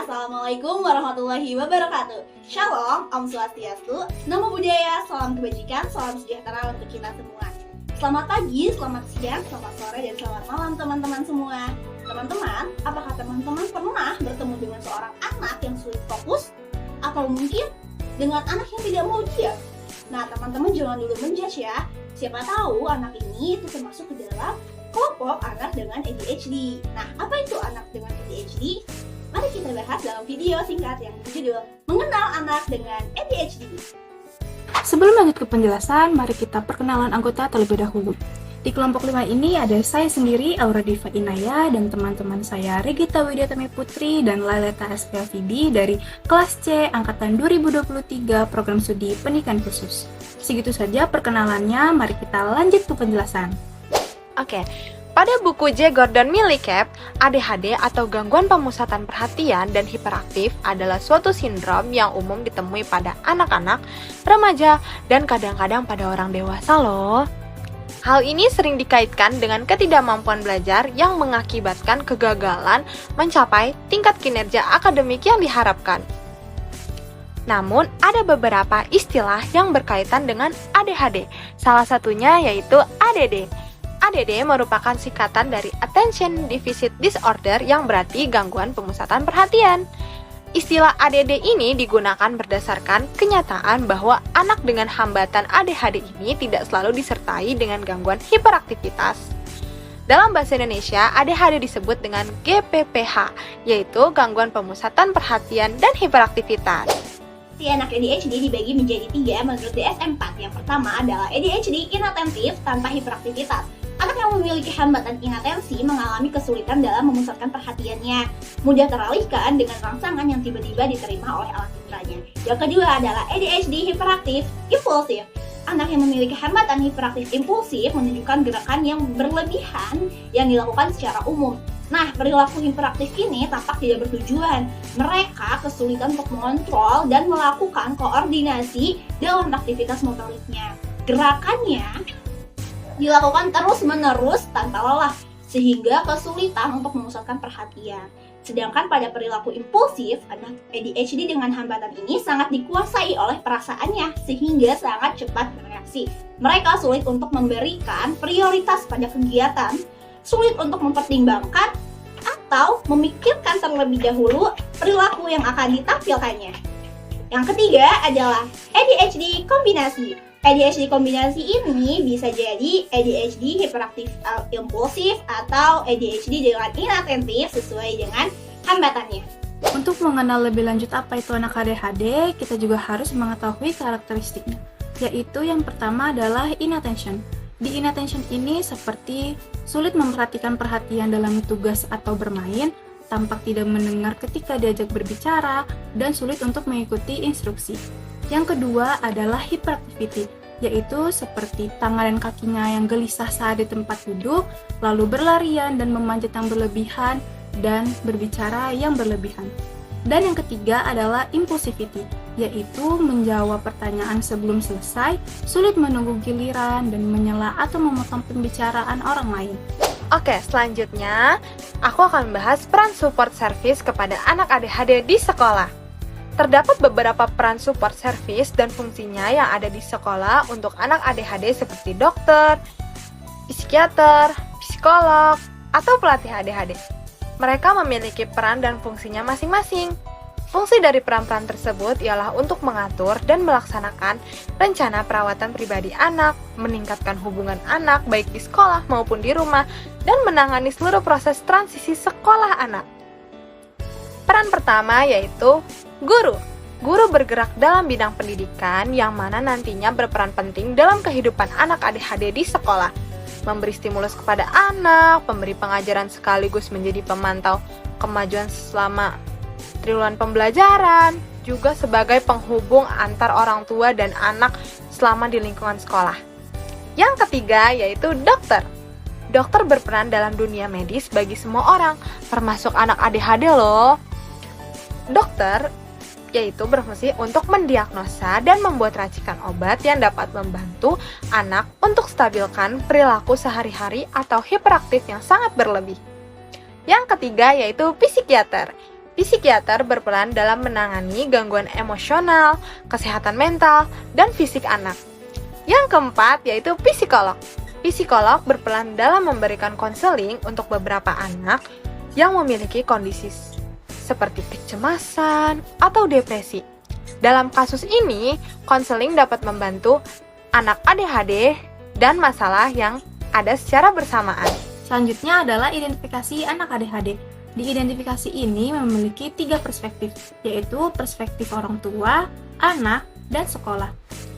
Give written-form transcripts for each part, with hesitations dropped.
Assalamualaikum warahmatullahi wabarakatuh. Shalom, Om Swastiastu, Namo Buddhaya, salam kebajikan, salam sejahtera untuk kita semua. Selamat pagi, selamat siang, selamat sore, dan selamat malam teman-teman semua. Teman-teman, apakah teman-teman pernah bertemu dengan seorang anak yang sulit fokus? Atau mungkin dengan anak yang tidak mau diam? Nah, teman-teman jangan dulu menjudge ya. Siapa tahu anak ini itu termasuk ke dalam kelompok anak dengan ADHD. Nah, apa itu anak dengan ADHD? Mari kita bahas dalam video singkat yang berjudul Mengenal Anak dengan ADHD. Sebelum lanjut ke penjelasan, mari kita perkenalan anggota terlebih dahulu. Di kelompok 5 ini ada saya sendiri, Aura Diva Inaya, dan teman-teman saya Regita Widyatami Putri dan Laileta SPLVB dari kelas C Angkatan 2023 Program Studi Pendidikan Khusus. Segitu saja perkenalannya, mari kita lanjut ke penjelasan. Oke, pada buku J. Gordon Millicat, ADHD atau gangguan pemusatan perhatian dan hiperaktif adalah suatu sindrom yang umum ditemui pada anak-anak, remaja, dan kadang-kadang pada orang dewasa loh. Hal ini sering dikaitkan dengan ketidakmampuan belajar yang mengakibatkan kegagalan mencapai tingkat kinerja akademik yang diharapkan. Namun, ada beberapa istilah yang berkaitan dengan ADHD, salah satunya yaitu ADD. ADD merupakan singkatan dari Attention Deficit Disorder yang berarti gangguan pemusatan perhatian. Istilah ADD ini digunakan berdasarkan kenyataan bahwa anak dengan hambatan ADHD ini tidak selalu disertai dengan gangguan hiperaktivitas. Dalam bahasa Indonesia, ADHD disebut dengan GPPH, yaitu gangguan pemusatan perhatian dan hiperaktivitas. Si anak ADHD dibagi menjadi 3 menurut DSM-4. Yang pertama adalah ADHD inatentif tanpa hiperaktivitas. Anak yang memiliki hambatan inatensi mengalami kesulitan dalam memusatkan perhatiannya, mudah teralihkan dengan rangsangan yang tiba-tiba diterima oleh alat inderanya. Yang kedua adalah ADHD hiperaktif impulsif. Anak yang memiliki hambatan hiperaktif impulsif menunjukkan gerakan yang berlebihan yang dilakukan secara umum. Nah, perilaku hiperaktif ini tampak tidak bertujuan. Mereka kesulitan untuk mengontrol dan melakukan koordinasi dalam aktivitas motoriknya. Gerakannya dilakukan terus-menerus tanpa lelah, sehingga kesulitan untuk memusatkan perhatian. Sedangkan pada perilaku impulsif, anak ADHD dengan hambatan ini sangat dikuasai oleh perasaannya, sehingga sangat cepat bereaksi. Mereka sulit untuk memberikan prioritas pada kegiatan, sulit untuk mempertimbangkan atau memikirkan terlebih dahulu perilaku yang akan ditampilkannya. Yang ketiga adalah ADHD kombinasi. ADHD kombinasi ini bisa jadi ADHD hiperaktif impulsif atau ADHD dengan inatentif sesuai dengan hambatannya. Untuk mengenal lebih lanjut apa itu anak ADHD, kita juga harus mengetahui karakteristiknya, yaitu yang pertama adalah inattention. Di inattention ini seperti sulit memperhatikan perhatian dalam tugas atau bermain, tampak tidak mendengar ketika diajak berbicara, dan sulit untuk mengikuti instruksi. Yang kedua adalah hyperactivity, yaitu seperti tangan dan kakinya yang gelisah saat di tempat duduk, lalu berlarian dan memanjat yang berlebihan, dan berbicara yang berlebihan. Dan yang ketiga adalah impulsivity, yaitu menjawab pertanyaan sebelum selesai, sulit menunggu giliran, dan menyela atau memotong pembicaraan orang lain. Oke, selanjutnya aku akan membahas peran support service kepada anak ADHD di sekolah. Terdapat beberapa peran support service dan fungsinya yang ada di sekolah untuk anak ADHD seperti dokter, psikiater, psikolog, atau pelatih ADHD. Mereka memiliki peran dan fungsinya masing-masing. Fungsi dari peran-peran tersebut ialah untuk mengatur dan melaksanakan rencana perawatan pribadi anak, meningkatkan hubungan anak baik di sekolah maupun di rumah, dan menangani seluruh proses transisi sekolah anak. Peran pertama yaitu guru. Guru bergerak dalam bidang pendidikan yang mana nantinya berperan penting dalam kehidupan anak ADHD di sekolah. Memberi stimulus kepada anak, memberi pengajaran sekaligus menjadi pemantau kemajuan selama triwulan pembelajaran, juga sebagai penghubung antar orang tua dan anak selama di lingkungan sekolah. Yang ketiga yaitu dokter. Dokter berperan dalam dunia medis bagi semua orang, termasuk anak ADHD loh. Dokter yaitu berfungsi untuk mendiagnosa dan membuat racikan obat yang dapat membantu anak untuk stabilkan perilaku sehari-hari atau hiperaktif yang sangat berlebih. Yang ketiga yaitu psikiater. Psikiater berperan dalam menangani gangguan emosional, kesehatan mental, dan fisik anak. Yang keempat yaitu psikolog. Psikolog berperan dalam memberikan konseling untuk beberapa anak yang memiliki kondisi seperti kecemasan atau depresi. Dalam kasus ini, konseling dapat membantu anak ADHD dan masalah yang ada secara bersamaan. Selanjutnya adalah identifikasi anak ADHD. Di identifikasi ini memiliki 3 perspektif, yaitu perspektif orang tua, anak, dan sekolah.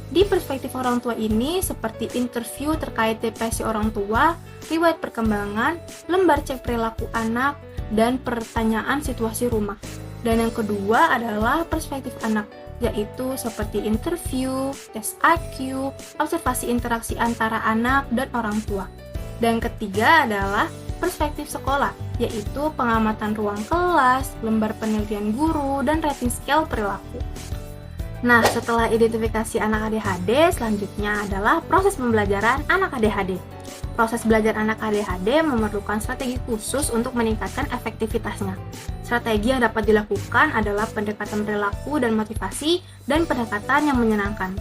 Di perspektif orang tua ini seperti interview terkait depresi orang tua, riwayat perkembangan, lembar cek perilaku anak, dan pertanyaan situasi rumah. Dan yang kedua adalah perspektif anak, yaitu seperti interview, tes IQ, observasi interaksi antara anak dan orang tua. Dan ketiga adalah perspektif sekolah, yaitu pengamatan ruang kelas, lembar penelitian guru, dan rating scale perilaku. Nah, setelah identifikasi anak ADHD, selanjutnya adalah proses pembelajaran anak ADHD. Proses belajar anak ADHD memerlukan strategi khusus untuk meningkatkan efektivitasnya. Strategi yang dapat dilakukan adalah pendekatan perilaku dan motivasi, dan pendekatan yang menyenangkan.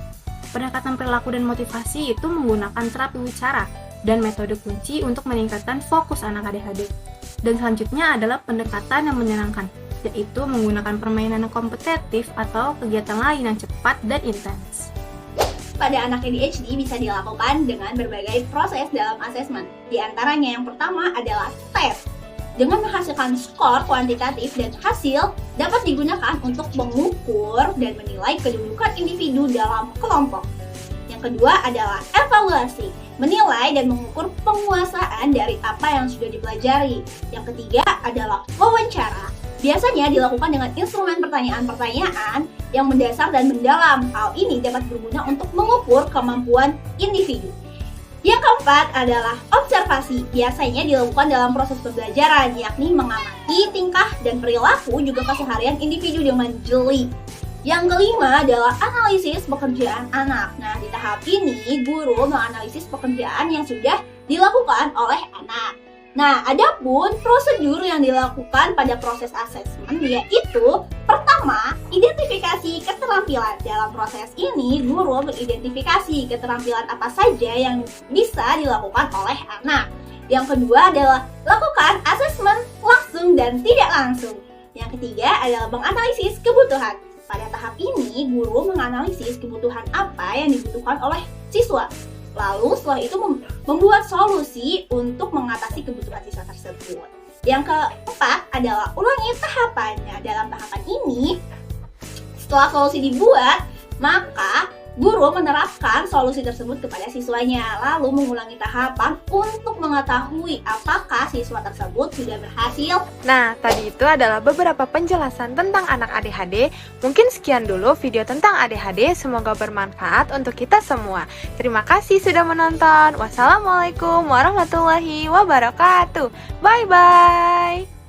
Pendekatan perilaku dan motivasi itu menggunakan terapi wicara dan metode kunci untuk meningkatkan fokus anak ADHD. Dan selanjutnya adalah pendekatan yang menyenangkan, yaitu menggunakan permainan yang kompetitif atau kegiatan lain yang cepat dan intens. Pada anak ADHD bisa dilakukan dengan berbagai proses dalam asesmen. Di antaranya yang pertama adalah tes. Dengan menghasilkan skor kuantitatif dan hasil dapat digunakan untuk mengukur dan menilai kedudukan individu dalam kelompok. Yang kedua adalah evaluasi, menilai dan mengukur penguasaan dari apa yang sudah dipelajari. Yang ketiga adalah wawancara. Biasanya dilakukan dengan instrumen pertanyaan-pertanyaan yang mendasar dan mendalam. Hal ini dapat berguna untuk mengukur kemampuan individu. Yang keempat adalah observasi. Biasanya dilakukan dalam proses pembelajaran, yakni mengamati tingkah dan perilaku juga keseharian individu dengan jeli. Yang kelima adalah analisis pekerjaan anak. Nah, di tahap ini guru menganalisis pekerjaan yang sudah dilakukan oleh anak. Nah, adapun prosedur yang dilakukan pada proses asesmen yaitu pertama, identifikasi keterampilan. Dalam proses ini, guru mengidentifikasi keterampilan apa saja yang bisa dilakukan oleh anak. Yang kedua adalah lakukan asesmen langsung dan tidak langsung. Yang ketiga adalah menganalisis kebutuhan. Pada tahap ini, guru menganalisis kebutuhan apa yang dibutuhkan oleh siswa. Lalu setelah itu membuat solusi untuk mengatasi kebutuhan siswa tersebut. Yang keempat adalah ulangi tahapannya. Dalam tahapan ini, setelah solusi dibuat, maka guru menerapkan solusi tersebut kepada siswanya, lalu mengulangi tahapan untuk mengetahui apakah siswa tersebut sudah berhasil. Nah, tadi itu adalah beberapa penjelasan tentang anak ADHD. Mungkin sekian dulu video tentang ADHD, semoga bermanfaat untuk kita semua. Terima kasih sudah menonton. Wassalamualaikum warahmatullahi wabarakatuh. Bye-bye.